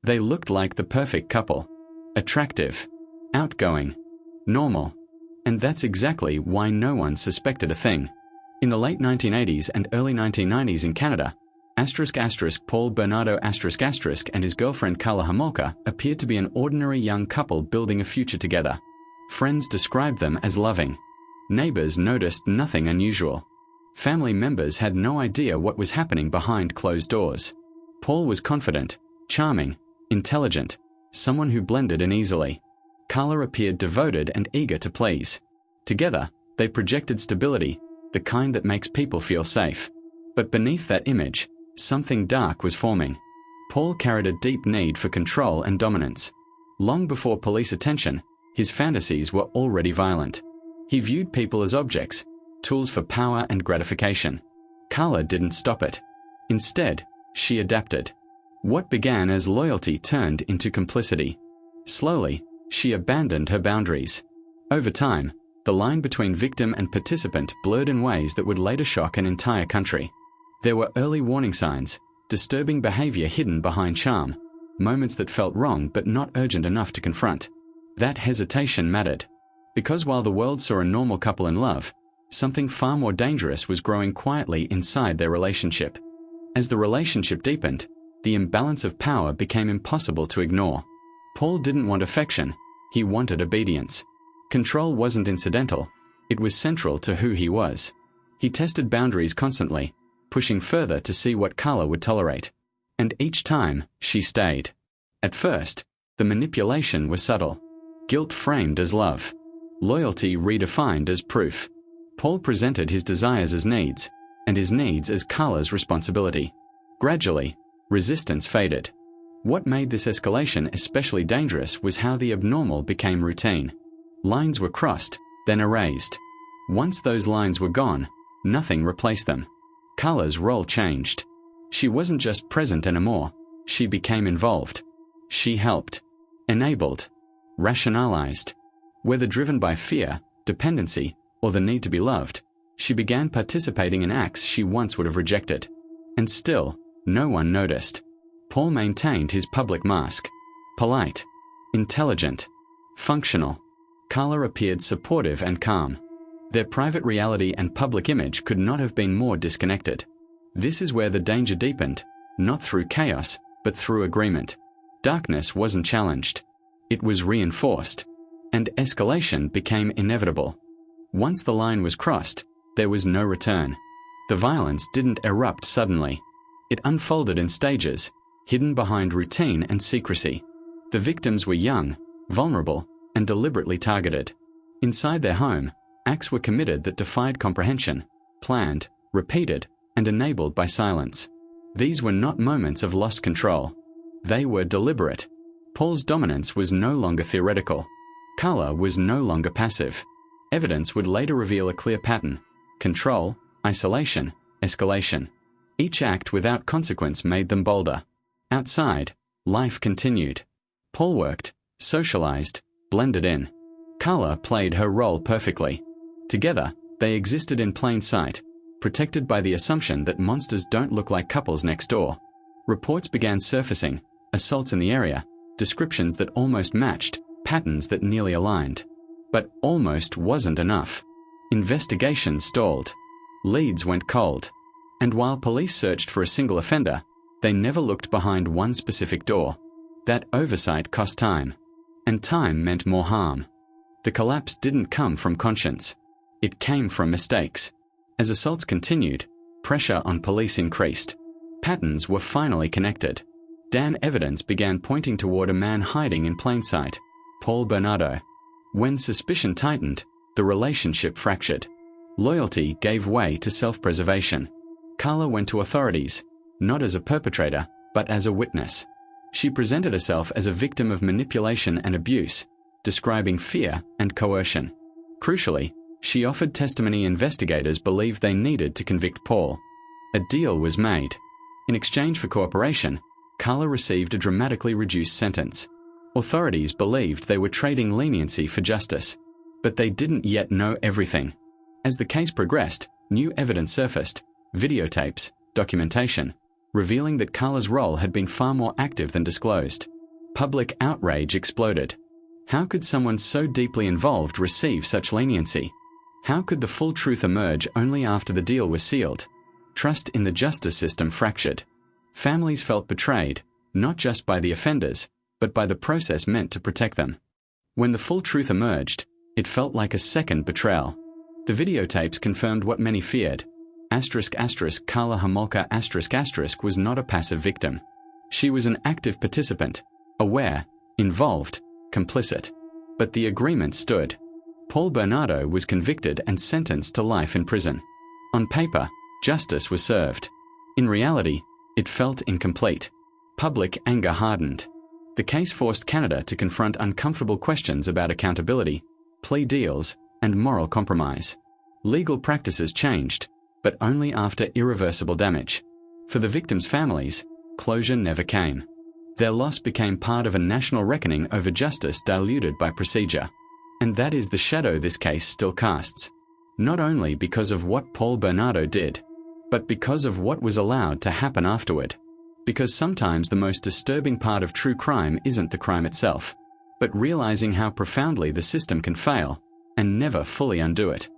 They looked like the perfect couple. Attractive, outgoing, normal. And that's exactly why no one suspected a thing. In the late 1980s and early 1990s in Canada, Paul Bernardo and his girlfriend Karla Homolka appeared to be an ordinary young couple building a future together. Friends described them as loving. Neighbors noticed nothing unusual. Family members had no idea what was happening behind closed doors. Paul was confident, charming, intelligent, someone who blended in easily. Karla appeared devoted and eager to please. Together, they projected stability, the kind that makes people feel safe. But beneath that image, something dark was forming. Paul carried a deep need for control and dominance. Long before police attention, his fantasies were already violent. He viewed people as objects, tools for power and gratification. Karla didn't stop it. Instead, she adapted. What began as loyalty turned into complicity. Slowly, she abandoned her boundaries. Over time, the line between victim and participant blurred in ways that would later shock an entire country. There were early warning signs, disturbing behavior hidden behind charm, moments that felt wrong but not urgent enough to confront. That hesitation mattered. Because while the world saw a normal couple in love, something far more dangerous was growing quietly inside their relationship. As the relationship deepened, the imbalance of power became impossible to ignore. Paul didn't want affection, he wanted obedience. Control wasn't incidental, it was central to who he was. He tested boundaries constantly, pushing further to see what Karla would tolerate. And each time, she stayed. At first, the manipulation was subtle. Guilt framed as love. Loyalty redefined as proof. Paul presented his desires as needs, and his needs as Karla's responsibility. Gradually, resistance faded. What made this escalation especially dangerous was how the abnormal became routine. Lines were crossed, then erased. Once those lines were gone, nothing replaced them. Karla's role changed. She wasn't just present anymore, she became involved. She helped, enabled, rationalized. Whether driven by fear, dependency, or the need to be loved, she began participating in acts she once would have rejected. And still, no one noticed. Paul maintained his public mask. Polite, intelligent, functional. Karla appeared supportive and calm. Their private reality and public image could not have been more disconnected. This is where the danger deepened, not through chaos, but through agreement. Darkness wasn't challenged. It was reinforced. And escalation became inevitable. Once the line was crossed, there was no return. The violence didn't erupt suddenly. It unfolded in stages, hidden behind routine and secrecy. The victims were young, vulnerable, and deliberately targeted. Inside their home, acts were committed that defied comprehension, planned, repeated, and enabled by silence. These were not moments of lost control. They were deliberate. Paul's dominance was no longer theoretical. Karla was no longer passive. Evidence would later reveal a clear pattern: control, isolation, escalation. Each act without consequence made them bolder. Outside, life continued. Paul worked, socialized, blended in. Karla played her role perfectly. Together, they existed in plain sight, protected by the assumption that monsters don't look like couples next door. Reports began surfacing, assaults in the area, descriptions that almost matched, patterns that nearly aligned. But almost wasn't enough. Investigation stalled. Leads went cold. And while police searched for a single offender, they never looked behind one specific door. That oversight cost time. And time meant more harm. The collapse didn't come from conscience. It came from mistakes. As assaults continued, pressure on police increased. Patterns were finally connected. Evidence began pointing toward a man hiding in plain sight: Paul Bernardo. When suspicion tightened, the relationship fractured. Loyalty gave way to self-preservation. Karla went to authorities, not as a perpetrator, but as a witness. She presented herself as a victim of manipulation and abuse, describing fear and coercion. Crucially, she offered testimony investigators believed they needed to convict Paul. A deal was made. In exchange for cooperation, Karla received a dramatically reduced sentence. Authorities believed they were trading leniency for justice, but they didn't yet know everything. As the case progressed, new evidence surfaced: videotapes, documentation, revealing that Karla's role had been far more active than disclosed. Public outrage exploded. How could someone so deeply involved receive such leniency? How could the full truth emerge only after the deal was sealed? Trust in the justice system fractured. Families felt betrayed, not just by the offenders, but by the process meant to protect them. When the full truth emerged, it felt like a second betrayal. The videotapes confirmed what many feared. Karla Homolka was not a passive victim. She was an active participant, aware, involved, complicit. But the agreement stood. Paul Bernardo was convicted and sentenced to life in prison. On paper, justice was served. In reality, it felt incomplete. Public anger hardened. The case forced Canada to confront uncomfortable questions about accountability, plea deals, and moral compromise. Legal practices changed, but only after irreversible damage. For the victims' families, closure never came. Their loss became part of a national reckoning over justice diluted by procedure. And that is the shadow this case still casts. Not only because of what Paul Bernardo did, but because of what was allowed to happen afterward. Because sometimes the most disturbing part of true crime isn't the crime itself, but realizing how profoundly the system can fail and never fully undo it.